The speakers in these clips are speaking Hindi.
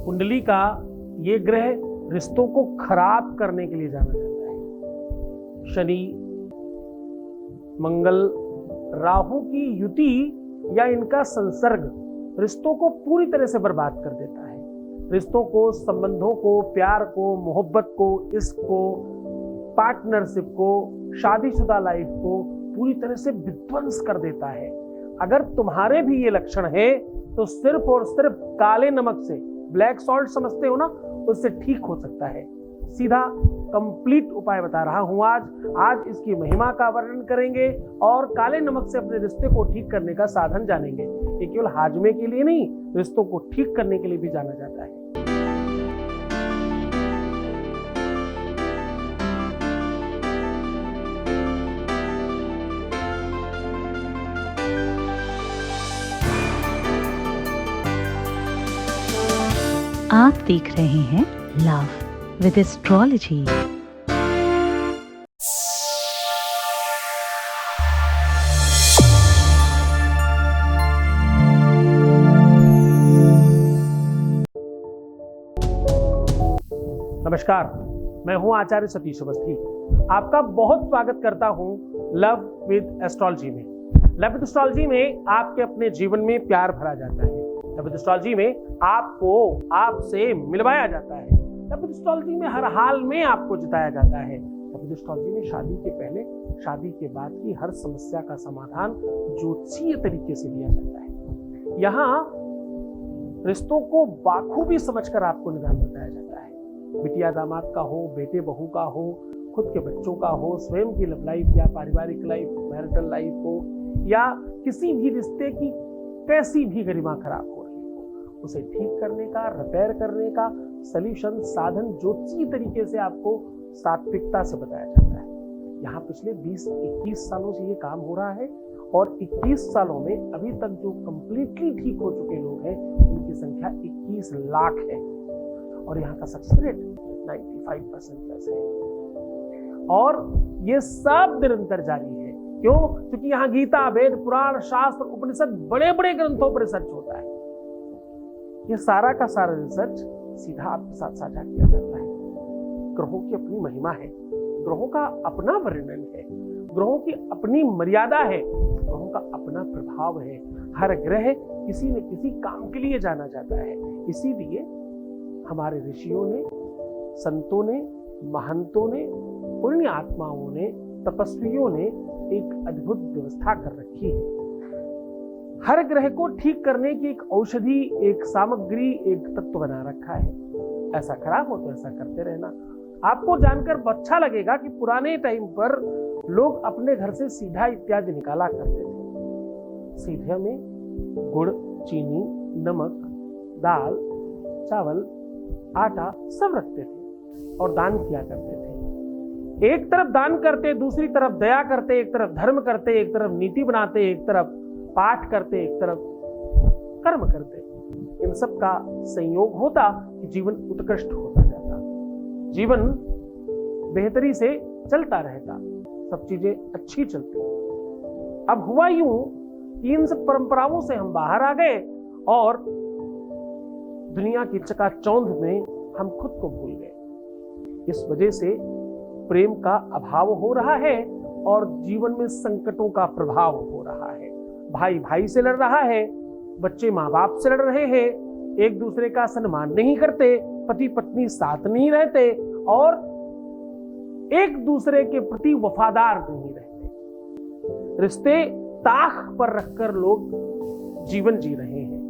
कुंडली का ये ग्रह रिश्तों को खराब करने के लिए जाना जाता है। शनि, मंगल, राहु की युति या इनका संसर्ग रिश्तों को पूरी तरह से बर्बाद कर देता है। रिश्तों को, संबंधों को, प्यार को, मोहब्बत को, इश्क को, पार्टनरशिप को, शादीशुदा लाइफ को पूरी तरह से विध्वंस कर देता है। अगर तुम्हारे भी ये लक्षण है तो सिर्फ और सिर्फ काले नमक से, ब्लैक सॉल्ट समझते हो ना, उससे ठीक हो सकता है। सीधा कंप्लीट उपाय बता रहा हूं आज इसकी महिमा का वर्णन करेंगे और काले नमक से अपने रिश्ते को ठीक करने का साधन जानेंगे। ये केवल हाजमे के लिए नहीं, रिश्तों को ठीक करने के लिए भी जाना जाता है। आप देख रहे हैं लव विद एस्ट्रोलॉजी। नमस्कार, मैं हूं आचार्य सतीश अवस्थी। आपका बहुत स्वागत करता हूं लव विद एस्ट्रोलॉजी में। लव विद एस्ट्रोलॉजी में आपके अपने जीवन में प्यार भरा जाता है। लव विद एस्ट्रोलॉजी में आपको आपसे मिलवाया जाता है। लव विद एस्ट्रोलॉजी में हर हाल में आपको जिताया जाता है। लव विद एस्ट्रोलॉजी में शादी के पहले, शादी के बाद की हर समस्या का समाधान ज्योतिषीय तरीके से दिया जाता है। यहाँ रिश्तों को बाखूबी समझकर आपको निदान बताया जाता है। बिटिया दामाद का हो, बेटे बहू का हो, खुद के बच्चों का हो, स्वयं की लव लाइफ या पारिवारिक लाइफ, मैरिटल लाइफ हो, या किसी भी रिश्ते की कैसी भी गरिमा खराब हो रही हो, उसे ठीक करने का, रिपेयर करने का सॉल्यूशन, साधन ज्योतिषीय तरीके से आपको सात्विकता से बताया जाता है। यहाँ पिछले 20-21 सालों से ये काम हो रहा है और 21 सालों में अभी तक जो कंप्लीटली ठीक हो चुके लोग हैं उनकी संख्या 21 लाख है और यहाँ का सक्सेस रेट 95% प्लस है। और ये सब निरंतर जारी है। क्यों? क्योंकि यहाँ गीता, वेद, पुराण, शास्त्र, उपनिषद, बड़े बड़े ग्रंथों पर रिसर्च होता है। ये सारा का सारा रिसर्च सीधा आपके साथ साझा किया जाता है। ग्रहों की अपनी महिमा है, ग्रहों का अपना वर्णन है, ग्रहों की अपनी मर्यादा है, ग्रहों का अपना प्रभाव है। हर ग्रह किसी न किसी काम के लिए जाना जाता है। इसीलिए हमारे ऋषियों ने, संतों ने, महंतों ने, पुण्य आत्माओं ने, तपस्वियों ने एक अद्भुत व्यवस्था कर रखी है। हर ग्रह को ठीक करने की एक औषधि, एक सामग्री, एक तत्व बना रखा है। ऐसा खराब हो तो ऐसा करते रहना। आपको जानकर अच्छा लगेगा कि पुराने टाइम पर लोग अपने घर से सीधा इत्यादि निकाला करते थे। सीधे में गुड़, चीनी, नमक, दाल, चावल, आटा सब रखते थे और दान किया करते थे। एक तरफ दान करते, दूसरी तरफ दया करते, एक तरफ धर्म करते, एक तरफ नीति बनाते, एक तरफ पाठ करते, एक तरफ कर्म करते। इन सब का संयोग होता कि जीवन उत्कृष्ट होता जाता, जीवन बेहतरी से चलता रहता, सब चीजें अच्छी चलती। अब हुआ यूं कि इन सब परंपराओं से हम बाहर आ गए और दुनिया की चकाचौंध में हम खुद को भूल गए। इस वजह से प्रेम का अभाव हो रहा है और जीवन में संकटों का प्रभाव हो रहा है। भाई भाई से लड़ रहा है, बच्चे माँ बाप से लड़ रहे हैं, एक दूसरे का सम्मान नहीं करते, पति पत्नी साथ नहीं रहते और एक दूसरे के प्रति वफादार नहीं रहते। रिश्ते ताख पर रखकर लोग जीवन जी रहे हैं।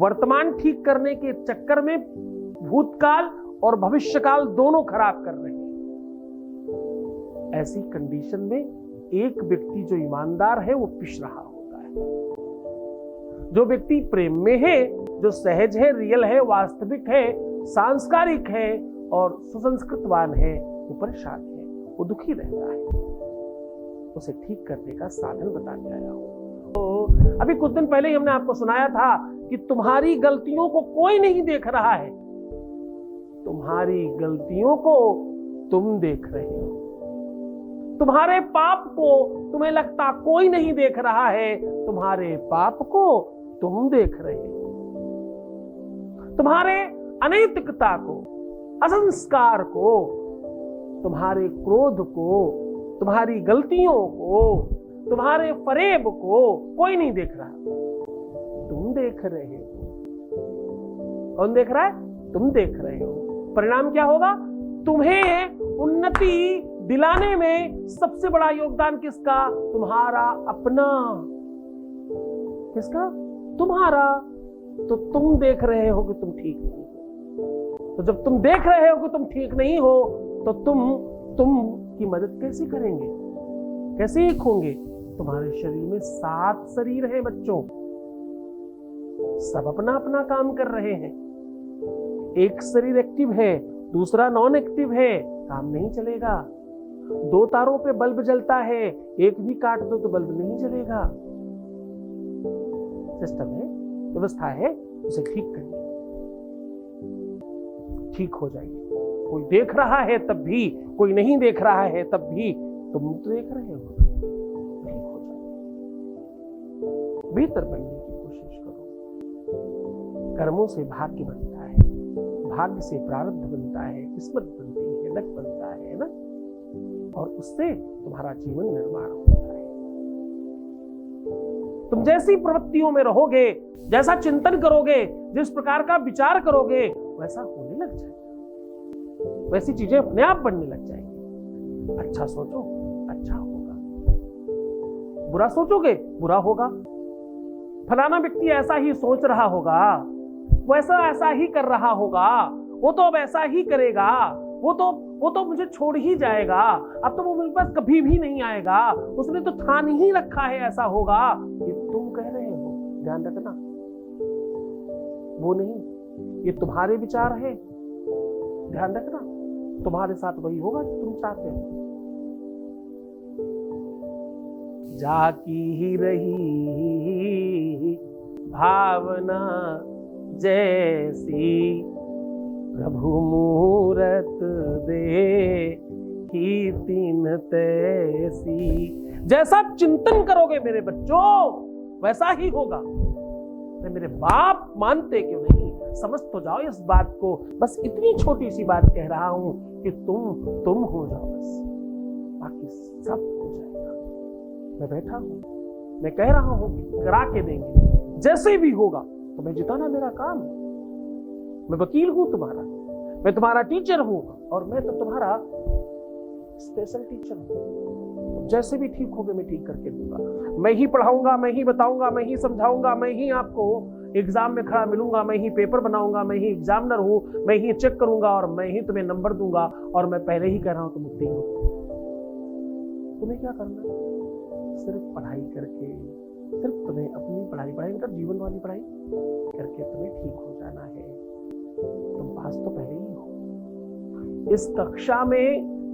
वर्तमान ठीक करने के चक्कर में भूतकाल और भविष्यकाल दोनों खराब कर रहे हैं। ऐसी कंडीशन में एक व्यक्ति जो ईमानदार है वो पिस रहा होता है। जो व्यक्ति प्रेम में है, जो सहज है, रियल है, वास्तविक है, सांस्कारिक है और सुसंस्कृतवान है, वो परेशान है, वो दुखी रहता है। उसे ठीक करने का साधन बताने आया हूं। तो अभी कुछ दिन पहले ही हमने आपको सुनाया था कि तुम्हारी गलतियों को कोई नहीं देख रहा है, तुम्हारी गलतियों को तुम देख रहे हो। तुम्हारे पाप को तुम्हें लगता कोई नहीं देख रहा है, तुम्हारे पाप को तुम देख रहे हो। तुम्हारे अनैतिकता को, असंस्कार को, तुम्हारे क्रोध को, तुम्हारी गलतियों को, तुम्हारे फरेब को कोई नहीं देख रहा, तुम देख रहे हो। कौन देख रहा है? तुम देख रहे हो। परिणाम क्या होगा? तुम्हें उन्नति दिलाने में सबसे बड़ा योगदान किसका? तुम्हारा अपना। किसका? तुम्हारा। तो तुम देख रहे हो कि तुम ठीक नहीं हो, तो जब तुम देख रहे हो कि तुम ठीक नहीं हो, तो तुम की मदद कैसे करेंगे? कैसे एक होंगे? तुम्हारे शरीर में 7 शरीर हैं बच्चों, सब अपना अपना काम कर रहे हैं। एक शरीर एक्टिव है, दूसरा नॉन एक्टिव है, काम नहीं चलेगा। 2 तारों पे बल्ब जलता है, एक भी काट दो तो बल्ब नहीं जलेगा। सिस्टम है, व्यवस्था है, उसे ठीक करिए, ठीक हो जाएगी। कोई देख रहा है तब भी, कोई नहीं देख रहा है तब भी, तुम तो देख रहे हो, ठीक हो जाएगी। बेहतर बनने की कोशिश करो। कर्मों से भाग्य बनता है, भाग्य से प्रारब्ध बनता है, किस्मत बनती है, लक बनता है ना, और उससे तुम्हारा जीवन निर्माण होता है। तुम जैसी प्रवृत्तियों में रहोगे, जैसा चिंतन करोगे, जिस प्रकार का विचार करोगे, वैसा होने लग जाएगा, वैसी चीजें अपने आप बनने लग जाएंगी। अच्छा सोचो, अच्छा होगा। बुरा सोचोगे, बुरा होगा। फलाना व्यक्ति ऐसा ही सोच रहा होगा, वैसा ऐसा ही कर रहा होगा, वो तो अब ऐसा ही करेगा, वो तो मुझे छोड़ ही जाएगा, अब तो वो मेरे पास कभी भी नहीं आएगा, उसने तो ठान ही रखा है ऐसा होगा। ये तुम कह रहे हो, ध्यान रखना, वो नहीं, ये तुम्हारे विचार है, ध्यान रखना। तुम्हारे साथ वही होगा जो तुम चाहते हो। जाकी ही रही भावना जैसी, प्रभु मूरत दे ही तीन तैसी। जैसा चिंतन करोगे मेरे बच्चों, वैसा ही होगा। मेरे बाप मानते क्यों नहीं? समझ तो जाओ इस बात को। बस इतनी छोटी सी बात कह रहा हूं कि तुम हो जाओ, बस बाकी सब हो जाएगा। मैं बैठा हूं, मैं कह रहा हूं कि करा के देंगे, जैसे भी होगा। तुम्हें जिताना मेरा काम है। मैं वकील हूं तुम्हारा, मैं तुम्हारा टीचर हूं, और मैं तो तुम्हारा स्पेशल टीचर हूं। जैसे भी ठीक होगे मैं ठीक करके दूंगा। मैं ही पढ़ाऊंगा, मैं ही बताऊंगा, मैं ही समझाऊंगा, मैं ही आपको एग्जाम में खड़ा मिलूंगा, मैं ही पेपर बनाऊंगा, मैं ही एग्जामिनर हूं, मैं ही चेक करूंगा, और मैं ही तुम्हें नंबर दूंगा। और मैं पहले ही कह रहा हूं तुम उत्तीर्ण हो। तुम्हें क्या करना है? सिर्फ पढ़ाई करके, सिर्फ तुम्हें अपनी पढ़ाई मतलब जीवन वाली पढ़ाई करके तुम्हें ठीक हो जाना है। तुम पास तो पहले ही हो। इस कक्षा में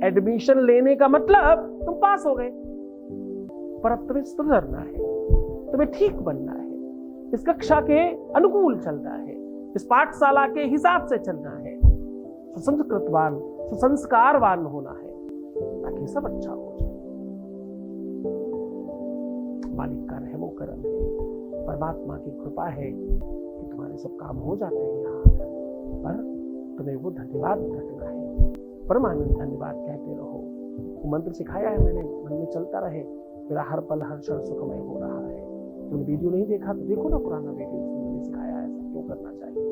एडमिशन लेने का मतलब तुम पास हो गए, पर अब तुम्हें सुधरना है, तुम्हें ठीक बनना है, इस कक्षा के अनुकूल चलना है, इस पाठशाला के हिसाब से चलना है, सुसंस्कृतवान, सुसंस्कारवान होना है, ताकि सब अच्छा हो जाए। मालिक का रहमो करम है, परमात्मा की कृपा है कि तुम्हारे सब काम हो जाते हैं यहाँ आकर, पर तुम्हें वो धन्यवाद रखना है। परमानंद धन्यवाद कहते रहो। वो मंत्र सिखाया है मैंने, मन में चलता रहे, मेरा हर पल हर क्षण सुखमय हो रहा है। तुमने वीडियो नहीं देखा तो देखो ना पुराना वीडियो, मैंने सिखाया है ऐसा क्यों करना चाहिए,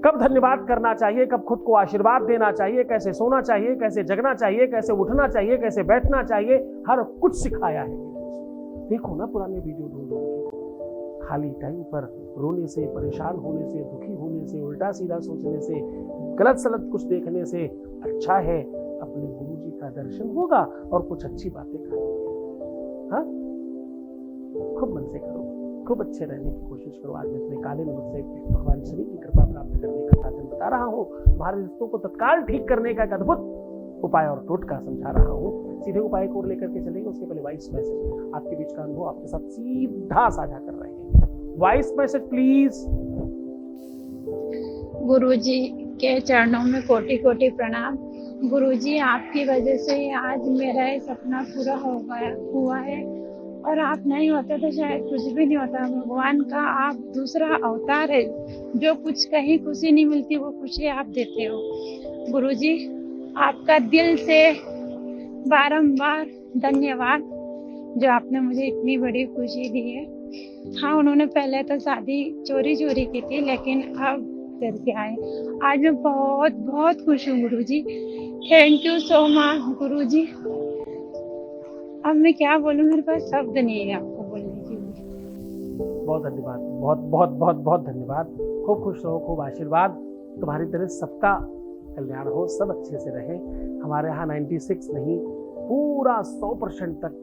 कब धन्यवाद करना चाहिए, कब खुद को आशीर्वाद देना चाहिए, कैसे सोना चाहिए, कैसे जगना चाहिए, कैसे उठना चाहिए, कैसे बैठना चाहिए, हर कुछ सिखाया है। देखो ना पुराने वीडियो ढूंढो। खाली टाइम पर रोने से, परेशान होने से, दुखी होने से, उल्टा सीधा सोचने से, गलत सलत कुछ देखने से अच्छा है अपने गुरु जी का दर्शन होगा और कुछ अच्छी बातें करेंगे। हाँ, खूब मन से करो, खूब अच्छे रहने की कोशिश करो। आज मैं तुम्हें काले नमक से भगवान शनि की कृपा प्राप्त करने का साधन बता रहा हूँ। तुम्हारे रिश्तों को तत्काल ठीक करने का एक अद्भुत उपाय और टोटका समझा रहा हूँ। सीधे उपाय को लेकर के चलेंगे, उसके पहले वॉइस मैसेज आपके बीच का अनुभव आपके साथ सीधा साझा कर रहे हैं। Voice message please. गुरुजी के चरणों में कोटि कोटि प्रणाम। गुरुजी, आपकी वजह से आज मेरा ये सपना पूरा हुआ है और आप नहीं होते तो शायद कुछ भी नहीं होता। भगवान का आप दूसरा अवतार है। जो कुछ कहीं खुशी नहीं मिलती वो खुशी आप देते हो। गुरुजी, आपका दिल से बारंबार धन्यवाद जो आपने मुझे इतनी बड़ी खुशी दी है। हाँ, उन्होंने पहले तो शादी चोरी की थी, लेकिन अब करके आए। आज मैं बहुत बहुत खुश हूँ गुरुजी। थैंक यू सो मच गुरुजी। अब मैं क्या बोलूँ, मेरे पास शब्द नहीं है आपको बोलने के लिए। बहुत धन्यवाद, बहुत बहुत बहुत बहुत धन्यवाद। खूब खुश रहो, खूब आशीर्वाद। तुम्हारी तरह सबका कल्याण हो, सब अच्छे से रहे। हमारे यहाँ 96 नहीं, पूरा 100% तक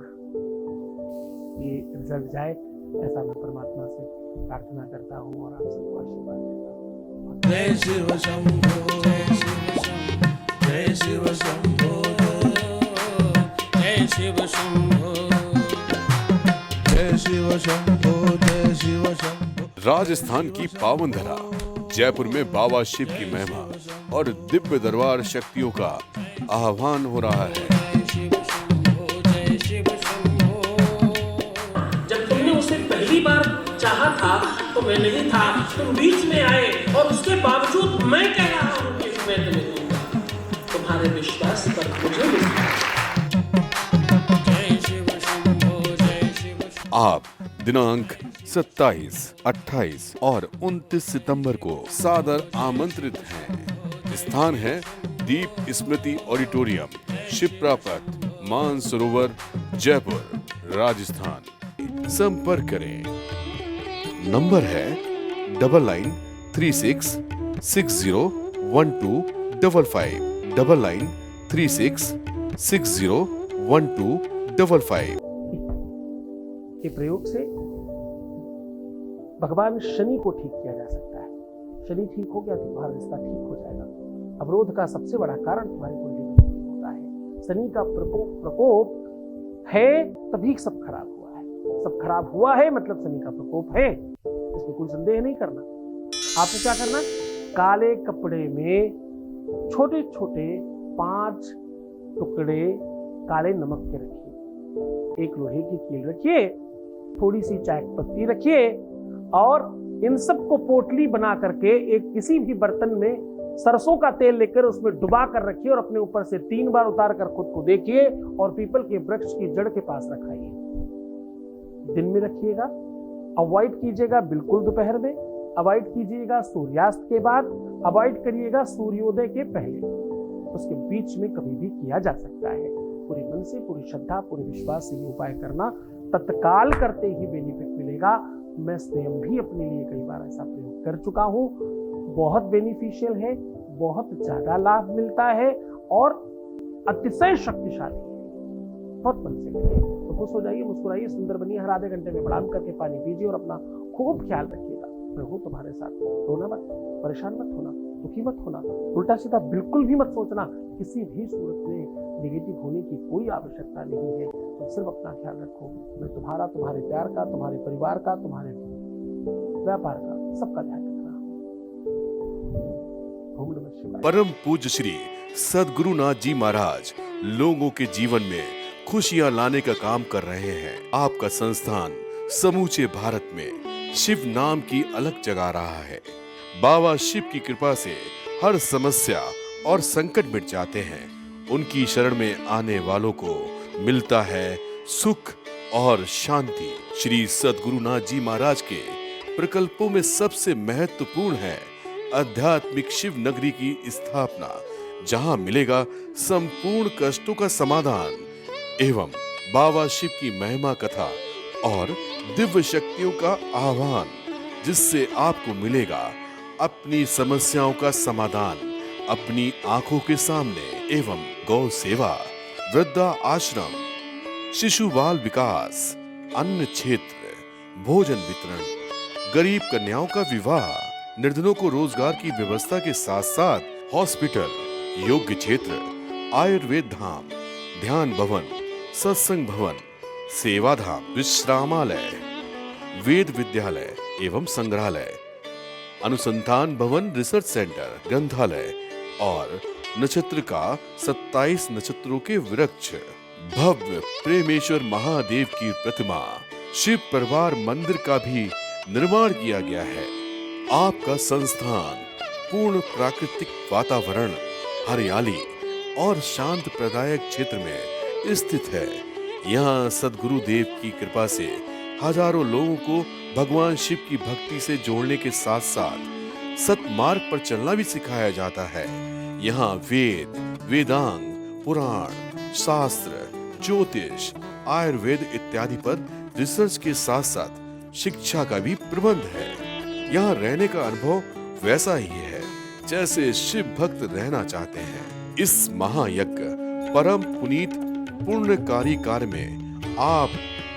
ये रिजल्ट जाए, ऐसा मैं परमात्मा से प्रार्थना करता हूँ और आप सबको आशीर्वाद देता हूँ। जय शिव शंभो, जय शिव शंभो, जय शिव शंभो, जय शिव शंभो, जय शिव शंभो। राजस्थान की पावन धरा जयपुर में बाबा शिव की महिमा और दिव्य दरबार शक्तियों का आह्वान हो रहा है। जब तुमने उसे पहली बार चाहा था तो मैं नहीं था, तुम बीच में आए और उसके बावजूद मैं कह रहा हूं कि मैं तुम्हें दूंगा। तुम्हारे विश्वास पर मुझे विश्वास। आप दिनांक 27, 28 और 29 सितंबर को सादर आमंत्रित हैं। स्थान है दीप स्मृति ऑडिटोरियम, शिप्रा पथ, मानसरोवर, जयपुर, राजस्थान। संपर्क करें। नंबर है 9936601255, 9936601255। के प्रयोग से भगवान शनि को ठीक किया जा सकता है। शनि ठीक हो गया तो तुम्हारा रिश्ता ठीक हो जाएगा। अवरोध का सबसे बड़ा कारण तुम्हारी कुंडली में होता है। शनि का प्रकोप है, तभी सब खराब हुआ है। सब खराब हुआ है मतलब शनि का प्रकोप है, इसमें कोई संदेह नहीं करना। आपको क्या करना, काले कपड़े में छोटे छोटे 5 टुकड़े काले नमक के रखिए, एक लोहे की कील रखिए, थोड़ी सी चाय पत्ती रखिए और इन सब को पोटली बना करके एक किसी भी बर्तन में सरसों का तेल लेकर उसमें डुबा कर रखिए और अपने ऊपर से 3 बार उतार कर खुद को देखिए और पीपल के वृक्ष की जड़ के पास रखाइए। दिन में रखिएगा, अवॉइड कीजिएगा बिल्कुल दोपहर में, अवॉइड कीजिएगा सूर्यास्त के बाद, अवॉइड करिएगा सूर्योदय के पहले। उसके बीच में कभी भी किया जा सकता है। पूरे मन से, पूरी श्रद्धा, पूरे विश्वास से ये उपाय करना, तत्काल करते ही बेनिफिट मिलेगा। मैं स्वयं भी अपने लिए कई बार ऐसा प्रयोग कर चुका हूं, बहुत बेनिफिशियल है, बहुत ज्यादा लाभ मिलता है और अतिशय शक्तिशाली है। बहुत मन से करिए तो खुश हो जाइए, मुस्कुराइए, सुंदर बनिए। हर आधे घंटे में प्रणाम करके पानी पीजिए और अपना खूब ख्याल रखिएगा। मैं हूं तुम्हारे साथ। रोना मत, परेशान मत होना, दुखी मत होना, उल्टा सीधा बिल्कुल भी मत सोचना। किसी भी सूरत में नेगेटिव होने की कोई आवश्यकता नहीं है। तुम सिर्फ अपना ख्याल रखो। मैं तुम्हारा, तुम्हारे प्यार का, तुम्हारे परिवार का, तुम्हारे व्यापार का, सबका ध्यान रख रहा हूं। ओम नमः शिवाय। परम पूज्य श्री सद्गुरुनाथ जी महाराज लोगों के जीवन में खुशियां लाने का काम कर रहे हैं। आपका संस्थान समूचे भारत में शिव नाम की अलग जगा रहा है। बाबा शिव की कृपा से हर समस्या और संकट मिट जाते हैं। उनकी शरण में आने वालों को मिलता है सुख और शांति। श्री सद्गुरुनाथ जी महाराज के प्रकल्पों में सबसे महत्वपूर्ण है आध्यात्मिक शिव नगरी की स्थापना, जहां मिलेगा संपूर्ण कष्टों का समाधान एवं बाबा शिव की महिमा कथा और दिव्य शक्तियों का आह्वान, जिससे आपको मिलेगा अपनी समस्याओं का समाधान अपनी आंखों के सामने एवं गौ सेवा, वृद्धा आश्रम, शिशु बाल विकास, अन्न क्षेत्र, भोजन वितरण, गरीब कन्याओं का विवाह, निर्धनों को रोजगार की व्यवस्था के साथ साथ हॉस्पिटल, योग्य क्षेत्र, आयुर्वेद धाम, ध्यान भवन, सत्संग भवन, सेवा धाम, विश्रामालय, वेद विद्यालय एवं संग्रहालय, अनुसंधान भवन, रिसर्च सेंटर, ग्रंथालय और नक्षत्र का 27 नक्षत्रों के वृक्ष, भव्य प्रेमेश्वर महादेव की प्रतिमा, शिव परिवार मंदिर का भी निर्माण किया गया है। आपका संस्थान पूर्ण प्राकृतिक वातावरण, हरियाली और शांत प्रदायक क्षेत्र में स्थित है। यहाँ सद्गुरु देव की कृपा से हजारों लोगों को भगवान शिव की भक्ति से जोड़ने के साथ साथ सतमार्ग पर चलना भी सिखाया जाता है। यहाँ वेद, वेदांग, पुराण, शास्त्र, ज्योतिष, आयुर्वेद इत्यादि पर रिसर्च के साथ साथ शिक्षा का भी प्रबंध है। यहाँ रहने का अनुभव वैसा ही है जैसे शिव भक्त रहना चाहते हैं। इस महायज्ञ परम पुनीत पुण्यकारी कार्य में आप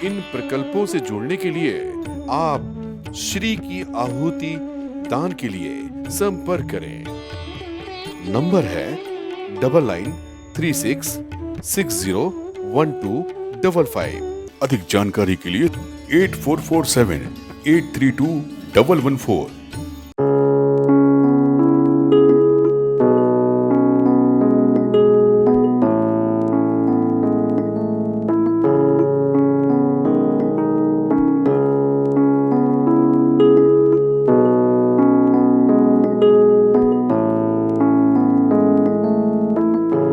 इन प्रकल्पों से जुड़ने के लिए आप श्री की आहुति दान के लिए संपर्क करें। नंबर है 9936601255। अधिक जानकारी के लिए 8447832114